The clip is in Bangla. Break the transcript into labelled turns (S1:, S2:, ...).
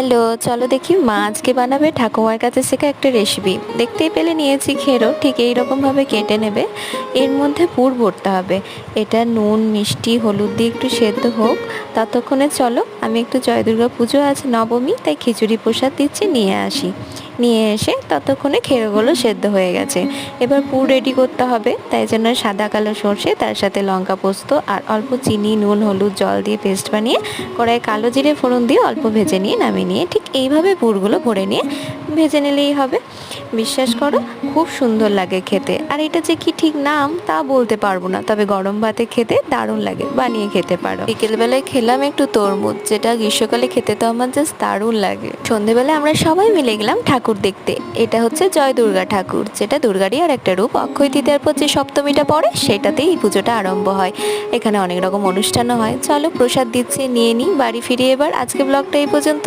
S1: হ্যালো, চলো দেখি মা আজকে বানাবে ঠাকুমার কাছে শেখা একটা রেসিপি। দেখতেই পেলে নিয়েছি খেরো, ঠিক এই রকমভাবে কেটে নেবে। এর মধ্যে পুর ভরতে হবে। এটা নুন মিষ্টি হলুদ দিয়ে একটু সেদ্ধ হোক। ততক্ষণে চলো আমি একটু জয় দুর্গা পুজো আছে নবমী, তাই খিচুড়ি প্রসাদ দিচ্ছি, নিয়ে আসি। নিয়ে এসে ততক্ষণে খেরোগুলো সেদ্ধ হয়ে গেছে। এবার পুর রেডি করতে হবে, তাই জন্য সাদা কালো সর্ষে, তার সাথে লঙ্কা পোস্ত আর অল্প চিনি নুন হলুদ জল দিয়ে পেস্ট বানিয়ে কড়াইয়ে কালো জিরে ফোড়ন দিয়ে অল্প ভেজে নিয়ে নামিয়ে নিয়ে ঠিক এইভাবে পুরগুলো ভরে নিয়ে ভেজে নিলেই হবে। বিশ্বাস করো, খুব সুন্দর লাগে খেতে। আর এটা যে কি ঠিক নাম তা বলতে পারবো না, তবে গরম ভাতে খেতে দারুণ লাগে, বানিয়ে খেতে পারো। বিকেলবেলায় খেলাম একটু তরমুজ, যেটা গ্রীষ্মকালে খেতে তো আমার জাস্ট দারুণ লাগে। সন্ধেবেলায় আমরা সবাই মিলে গেলাম ঠাকুর দেখতে। এটা হচ্ছে জয় দুর্গা ঠাকুর, যেটা দুর্গারই আর একটা রূপ। অক্ষয় তৃতীয়ার পর যে সপ্তমীটা পড়ে সেটাতেই এই পুজোটা আরম্ভ হয়। এখানে অনেক রকম অনুষ্ঠানও হয়। চলো প্রসাদ দিচ্ছে, নিয়ে নিই, বাড়ি ফিরে। এবার আজকে ব্লগটা এই পর্যন্ত।